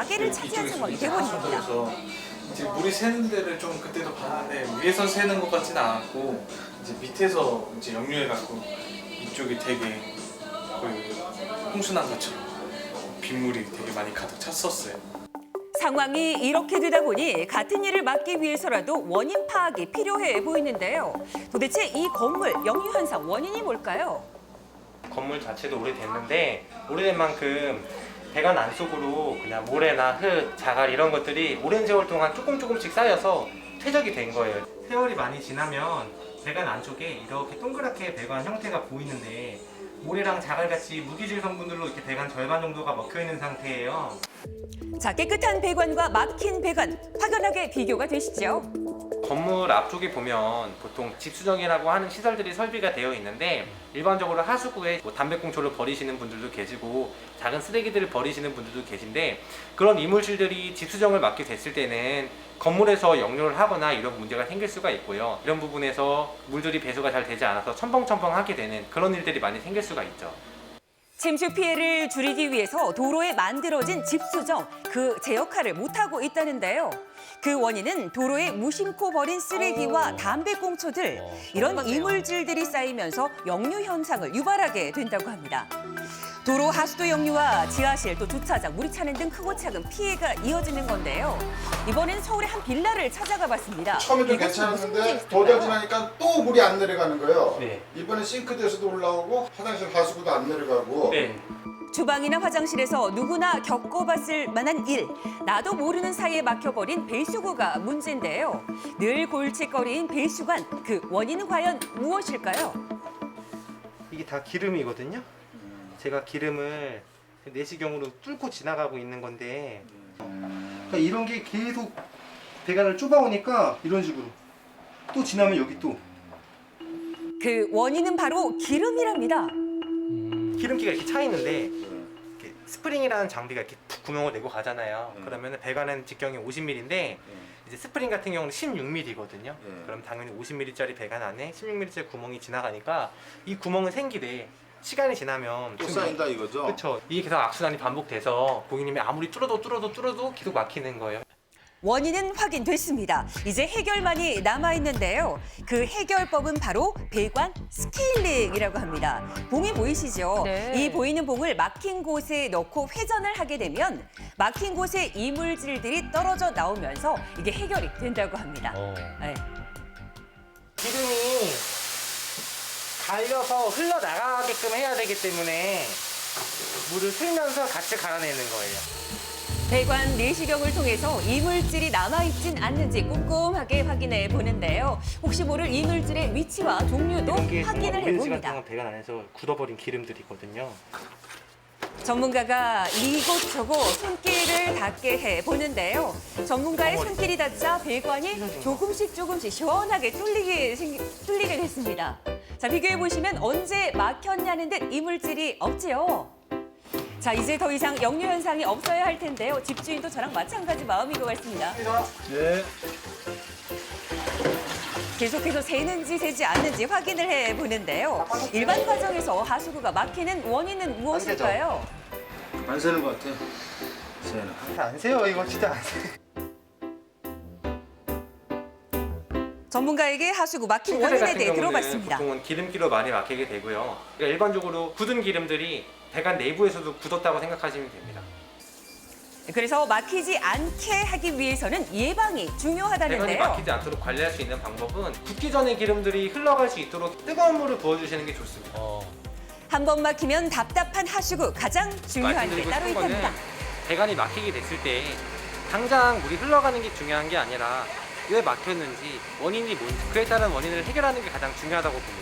가게를 차지한 상황이 되버립니다. 그래서 이제 물이 새는 데를 좀 그때도 봤는데 위에서 새는 것 같지는 않았고 이제 밑에서 이제 역류해갖고 이쪽이 되게 거의 홍수난 것처럼 빗물이 되게 많이 가득 찼었어요. 상황이 이렇게 되다 보니 같은 일을 막기 위해서라도 원인 파악이 필요해 보이는데요. 도대체 이 건물 역류 현상 원인이 뭘까요? 건물 자체도 오래됐는데 오래된 만큼 배관 안쪽으로 그냥 모래나 흙, 자갈 이런 것들이 오랜 세월 동안 조금씩 쌓여서 퇴적이 된 거예요. 세월이 많이 지나면 배관 안쪽에 이렇게 동그랗게 배관 형태가 보이는데 모래랑 자갈같이 무기질 성분들로 이렇게 배관 절반 정도가 먹혀 있는 상태예요. 자, 깨끗한 배관과 막힌 배관 확연하게 비교가 되시죠? 건물 앞쪽에 보면 보통 집수정이라고 하는 시설들이 설비가 되어 있는데 일반적으로 하수구에 담배꽁초를 버리시는 분들도 계시고 작은 쓰레기들을 버리시는 분들도 계신데 그런 이물질들이 집수정을 맡게 됐을 때는 건물에서 역류를 하거나 이런 문제가 생길 수가 있고요. 이런 부분에서 물들이 배수가 잘 되지 않아서 첨벙첨벙하게 되는 그런 일들이 많이 생길 수가 있죠. 침수 피해를 줄이기 위해서 도로에 만들어진 집수정, 제 역할을 못하고 있다는데요. 그 원인은 도로에 무심코 버린 쓰레기와 담배꽁초들, 이런 이물질들이 쌓이면서 역류 현상을 유발하게 된다고 합니다. 도로 하수도 역류와 지하실, 또 주차장, 물이 차는 등 크고 작은 피해가 이어지는 건데요. 이번엔 서울의 한 빌라를 찾아가 봤습니다. 처음에 좀 괜찮았는데 도달 지나니까 또 물이 안 내려가는 거예요. 네. 이번에 싱크대에서도 올라오고 화장실 하수구도 안 내려가고. 네. 주방이나 화장실에서 누구나 겪어봤을 만한 일. 나도 모르는 사이에 막혀버린 배수구가 문제인데요. 늘 골칫거리인 배수관, 그 원인은 과연 무엇일까요? 이게 다 기름이거든요. 제가 기름을 내시경으로 뚫고 지나가고 있는 건데 그러니까 이런 게 계속 배관을 좁아오니까 이런 식으로 또 지나면 여기 또 그 원인은 바로 기름이랍니다. 기름기가 이렇게 차 있는데 이렇게 스프링이라는 장비가 이렇게 푹 구멍을 내고 가잖아요. 그러면 배관은 직경이 50mm인데 이제 스프링 같은 경우는 16mm거든요. 그럼 당연히 50mm짜리 배관 안에 16mm짜리 구멍이 지나가니까 이 구멍은 생기되 시간이 지나면 또 쌓인다 이거죠? 그렇죠. 이게 계속 악순환이 반복돼서 고객님이 아무리 뚫어도 계속 막히는 거예요. 원인은 확인됐습니다. 이제 해결만이 남아있는데요. 그 해결법은 바로 배관 스케일링이라고 합니다. 봉이 보이시죠? 네. 이 보이는 봉을 막힌 곳에 넣고 회전을 하게 되면 막힌 곳에 이물질들이 떨어져 나오면서 이게 해결이 된다고 합니다. 네. 기름이 갈려서 흘러나가게끔 해야 되기 때문에 물을 틀면서 같이 갈아내는 거예요. 배관 내시경을 통해서 이물질이 남아있진 않는지 꼼꼼하게 확인해 보는데요. 혹시 모를 이물질의 위치와 종류도 이게 확인을 오랜 시간 해봅니다. 동안 배관 안에서 굳어버린 기름들이거든요. 전문가가 이곳저곳 손길을 닿게 해보는데요. 전문가의 손길이 닿자 배관이 조금씩 시원하게 뚫리게 됐습니다. 자, 비교해보시면 언제 막혔냐는 듯 이물질이 없지요. 자, 이제 더 이상 역류 현상이 없어야 할 텐데요. 집주인도 저랑 마찬가지 마음인 것 같습니다. 네. 계속해서 새는지 새지 않는지 확인을 해보는데요. 일반 과정에서 하수구가 막히는 원인은 무엇일까요? 안 새는 것 같아. 새는. 안 새요. 이거 진짜 안 새. 전문가에게 하수구 막힌 싱크대 원인에 같은 대해 경우는 들어봤습니다. 보통은 기름기로 많이 막히게 되고요. 그러니까 일반적으로 굳은 기름들이 배관 내부에서도 굳었다고 생각하시면 됩니다. 그래서 막히지 않게 하기 위해서는 예방이 배관이 중요하다는데요. 막히지 않도록 관리할 수 있는 방법은 굳기 전에 기름들이 흘러갈 수 있도록 뜨거운 물을 부어주시는 게 좋습니다. 한 번 막히면 답답한 하수구 가장 중요한 게 말씀드리고 따로 싶은 거는 있답니다. 배관이 막히게 됐을 때 당장 물이 흘러가는 게 중요한 게 아니라 왜 막혔는지 원인이 뭔지 그에 따른 원인을 해결하는 게 가장 중요하다고 봅니다.